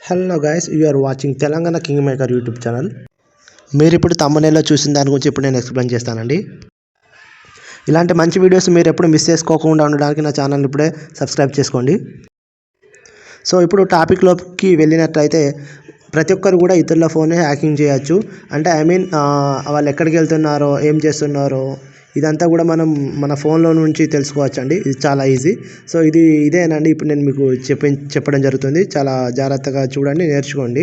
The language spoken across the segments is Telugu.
Hello guys, you are watching Telangana king maker YouTube channel. మీరు ఇప్పుడు తమ్మనేలో చూసిన దాని గురించి ఇప్పుడు నేను ఎక్స్ప్లెయిన్ చేస్తానండి. ఇలాంటి మంచి వీడియోస్ మీరు ఎప్పుడు మిస్ చేసుకోకుండా ఉండడానికి నా ఛానల్ ఇప్పుడే సబ్స్క్రైబ్ చేసుకోండి. సో ఇప్పుడు టాపిక్లోకి వెళ్ళినట్లయితే ప్రతి ఒక్కరు కూడా ఇతరుల ఫోనే హ్యాకింగ్ చేయొచ్చు. అంటే వాళ్ళు ఎక్కడికి వెళ్తున్నారో, ఏం చేస్తున్నారో ఇదంతా కూడా మనం మన ఫోన్లో నుంచి తెలుసుకోవచ్చు అండి. ఇది చాలా ఈజీ. సో ఇదేనండి ఇప్పుడు నేను మీకు చెప్పడం జరుగుతుంది. చాలా జాగ్రత్తగా చూడండి, నేర్చుకోండి.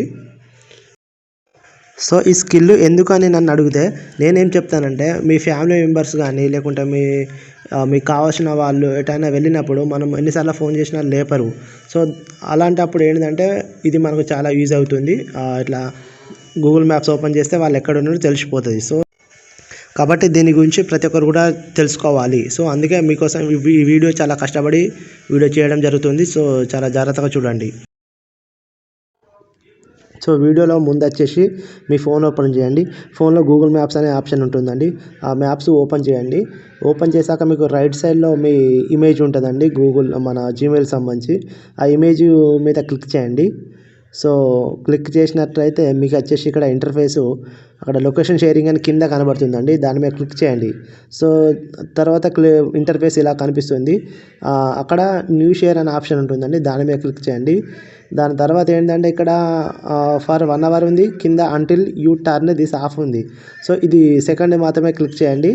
సో ఈ స్కిల్ ఎందుకని నన్ను అడిగితే నేనేం చెప్తానంటే, మీ ఫ్యామిలీ మెంబర్స్ కానీ లేకుంటే మీకు కావాల్సిన వాళ్ళు ఎటైనా వెళ్ళినప్పుడు మనం ఎన్నిసార్లు ఫోన్ చేసినా లేపరు. సో అలాంటప్పుడు ఏంటంటే ఇది మనకు చాలా యూజ్ అవుతుంది. ఇట్లా గూగుల్ మ్యాప్స్ ఓపెన్ చేస్తే వాళ్ళు ఎక్కడ ఉన్నారో తెలిసిపోతుంది. సో కాబట్టి దీని గురించి ప్రతి ఒక్కరు కూడా తెలుసుకోవాలి. సో అందుకే మీకోసం ఈ వీడియో చాలా కష్టపడి వీడియో చేయడం జరుగుతుంది. సో చాలా జాగ్రత్తగా చూడండి. సో వీడియోలో ముందు వచ్చేసి మీ ఫోన్ ఓపెన్ చేయండి. ఫోన్లో గూగుల్ మ్యాప్స్ అనే ఆప్షన్ ఉంటుందండి. ఆ మ్యాప్స్ ఓపెన్ చేయండి. ఓపెన్ చేశాక మీకు రైట్ సైడ్లో మీ ఇమేజ్ ఉంటుందండి, గూగుల్ మన జీమెయిల్ సంబంధించి. ఆ ఇమేజ్ మీద క్లిక్ చేయండి. సో క్లిక్ చేసినట్లయితే మీకు వచ్చేసి ఇక్కడ ఇంటర్ఫేసు అక్కడ లొకేషన్ షేరింగ్ అని కింద కనబడుతుందండి. దాని మీద క్లిక్ చేయండి. సో తర్వాత ఇంటర్ఫేస్ ఇలా కనిపిస్తుంది. అక్కడ న్యూ షేర్ అనే ఆప్షన్ ఉంటుందండి. దాని మీద క్లిక్ చేయండి. దాని తర్వాత ఏంటంటే ఇక్కడ ఫర్ 1 అవర్ ఉంది, కింద until you turn this of ఉంది. సో ఇది సెకండ్ మాత్రమే క్లిక్ చేయండి.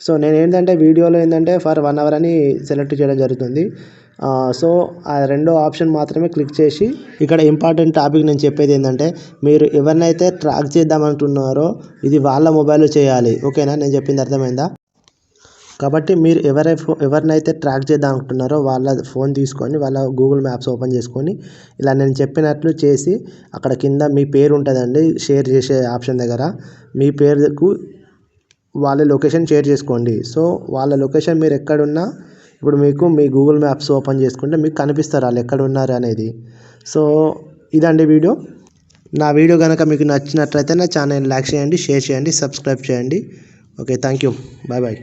సో నేను ఏంటంటే వీడియోలో ఏంటంటే ఫర్ 1 అవర్ అని సెలెక్ట్ చేయడం జరుగుతుంది. సో ఆ రెండో ఆప్షన్ మాత్రమే క్లిక్ చేసి ఇక్కడ ఇంపార్టెంట్ టాపిక్ నేను చెప్పేది ఏంటంటే, మీరు ఎవరినైతే ట్రాక్ చేద్దామంటున్నారో ఇది వాళ్ళ మొబైల్లో చేయాలి. ఓకేనా, నేను చెప్పింది అర్థమైందా? కాబట్టి మీరు ఎవరినైతే ట్రాక్ చేద్దాం అనుకుంటున్నారో వాళ్ళ ఫోన్ తీసుకొని వాళ్ళ గూగుల్ మ్యాప్స్ ఓపెన్ చేసుకొని ఇలా నేను చెప్పినట్లు చేసి అక్కడ కింద మీ పేరు ఉంటుందండి, షేర్ చేసే ఆప్షన్ దగ్గర మీ పేరుకు వాళ్ళ లొకేషన్ షేర్ చేసుకోండి. సో వాళ్ళ లొకేషన్ మీరు ఎక్కడున్నా ఇప్పుడు మీకు మీ గూగుల్ మ్యాప్స్ ఓపెన్ చేసుకుంటే మీకు కనిపిస్తారు వాళ్ళు ఎక్కడ ఉన్నారు అనేది. సో ఇదండి వీడియో. నా వీడియో కనుక మీకు నచ్చినట్లయితే నా ఛానల్ లైక్ చేయండి, షేర్ చేయండి, సబ్స్క్రైబ్ చేయండి. Okay, thank you, bye bye.